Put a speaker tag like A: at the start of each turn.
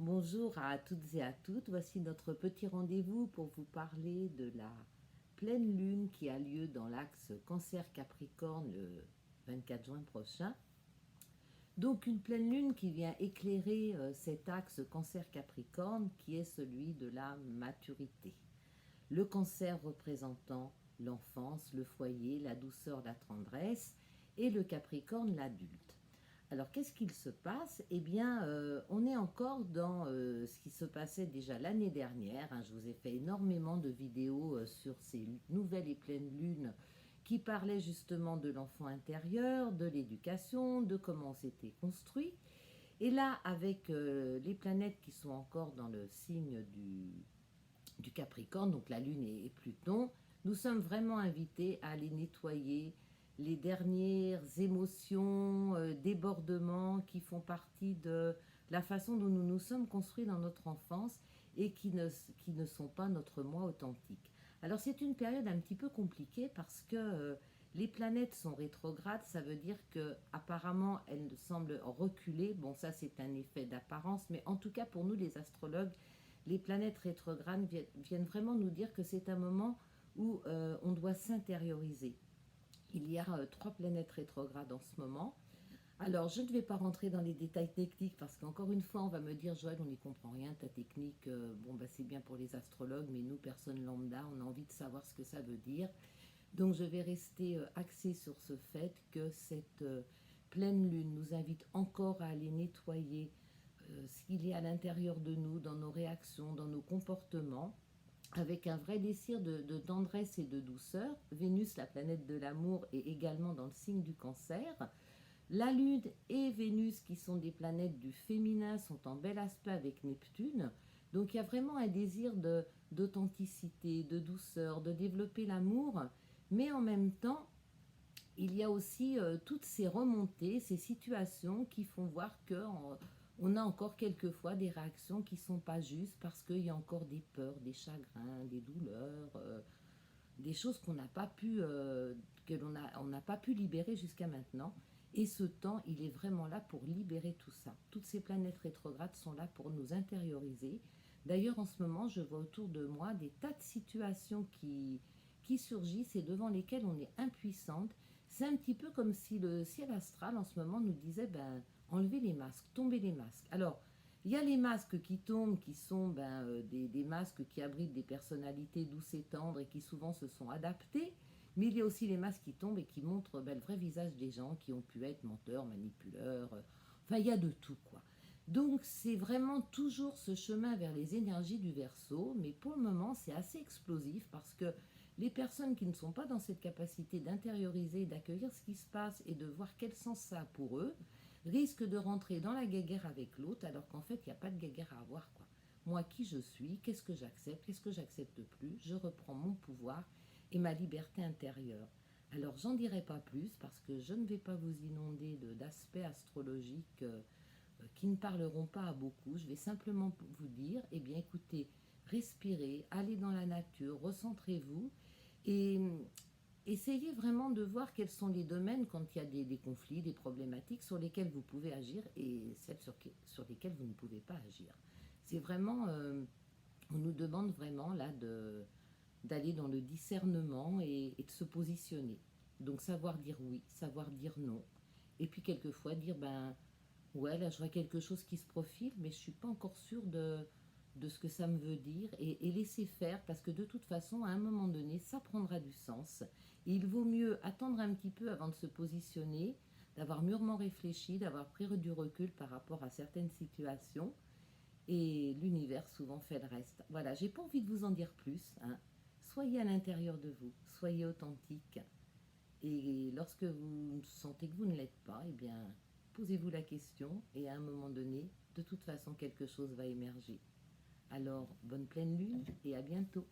A: Bonjour à toutes et à toutes, voici notre petit rendez-vous pour vous parler de la pleine lune qui a lieu dans l'axe Cancer-Capricorne le 24 juin prochain. Donc une pleine lune qui vient éclairer cet axe Cancer-Capricorne qui est celui de la maturité. Le Cancer représentant l'enfance, le foyer, la douceur, la tendresse et le Capricorne l'adulte. Alors, qu'est-ce qu'il se passe? Eh bien, on est encore dans ce qui se passait déjà l'année dernière. Je vous ai fait énormément de vidéos sur ces nouvelles et pleines lunes qui parlaient justement de l'enfant intérieur, de l'éducation, de comment on s'était construit. Et là, avec les planètes qui sont encore dans le signe du Capricorne, donc la Lune et Pluton, nous sommes vraiment invités à aller nettoyer les dernières émotions, débordements qui font partie de la façon dont nous nous sommes construits dans notre enfance et qui ne sont pas notre moi authentique. Alors c'est une période un petit peu compliquée parce que les planètes sont rétrogrades, ça veut dire que apparemment elles semblent reculer. Bon, ça c'est un effet d'apparence, mais en tout cas pour nous les astrologues, les planètes rétrogrades viennent vraiment nous dire que c'est un moment où on doit s'intérioriser. Il y a 3 planètes rétrogrades en ce moment. Alors, je ne vais pas rentrer dans les détails techniques parce qu'encore une fois, on va me dire, Joël, on n'y comprend rien, ta technique, bon, bah, c'est bien pour les astrologues, mais nous, personnes lambda, on a envie de savoir ce que ça veut dire. Donc, je vais rester axée sur ce fait que cette pleine lune nous invite encore à aller nettoyer ce qu'il y a à l'intérieur de nous, dans nos réactions, dans nos comportements, avec un vrai désir de tendresse et de douceur. Vénus, la planète de l'amour, est également dans le signe du Cancer. La Lune et Vénus, qui sont des planètes du féminin, sont en bel aspect avec Neptune. Donc il y a vraiment un désir d'authenticité, de douceur, de développer l'amour, mais en même temps, il y a aussi toutes ces remontées, ces situations qui font voir qu'on a encore quelquefois des réactions qui ne sont pas justes parce qu'il y a encore des peurs, des chagrins, des douleurs, des choses qu'on n'a pas pu, on n'a pas pu libérer jusqu'à maintenant. Et ce temps, il est vraiment là pour libérer tout ça. Toutes ces planètes rétrogrades sont là pour nous intérioriser. D'ailleurs, en ce moment, je vois autour de moi des tas de situations qui surgissent et devant lesquelles on est impuissante. C'est un petit peu comme si le ciel astral en ce moment nous disait ben, enlevez les masques, tombez les masques. Alors, il y a les masques qui tombent, qui sont des masques qui abritent des personnalités douces et tendres et qui souvent se sont adaptés. Mais il y a aussi les masques qui tombent et qui montrent le vrai visage des gens qui ont pu être menteurs, manipuleurs. Enfin, il y a de tout, quoi. Donc, c'est vraiment toujours ce chemin vers les énergies du Verseau. Mais pour le moment, c'est assez explosif parce que les personnes qui ne sont pas dans cette capacité d'intérioriser, d'accueillir ce qui se passe et de voir quel sens ça a pour eux, risquent de rentrer dans la guéguerre avec l'autre alors qu'en fait, il n'y a pas de guéguerre à avoir, quoi. Moi, qui je suis, qu'est-ce que j'accepte plus, je reprends mon pouvoir et ma liberté intérieure. Alors, j'en dirai pas plus parce que je ne vais pas vous inonder d'aspects astrologiques qui ne parleront pas à beaucoup. Je vais simplement vous dire, eh bien, écoutez, respirez, allez dans la nature, recentrez-vous et essayez vraiment de voir quels sont les domaines quand il y a des conflits, des problématiques sur lesquels vous pouvez agir et celles sur lesquelles vous ne pouvez pas agir. C'est vraiment, on nous demande vraiment là d'aller dans le discernement et de se positionner. Donc savoir dire oui, savoir dire non. Et puis quelquefois dire, ben ouais, là je vois quelque chose qui se profile, mais je ne suis pas encore sûre de ce que ça me veut dire et laisser faire parce que de toute façon, à un moment donné, ça prendra du sens. Et il vaut mieux attendre un petit peu avant de se positionner, d'avoir mûrement réfléchi, d'avoir pris du recul par rapport à certaines situations. Et l'univers souvent fait le reste. Voilà, j'ai pas envie de vous en dire plus, hein. Soyez à l'intérieur de vous, soyez authentique. Et lorsque vous sentez que vous ne l'êtes pas, eh bien, posez-vous la question et à un moment donné, de toute façon, quelque chose va émerger. Alors, bonne pleine lune et à bientôt.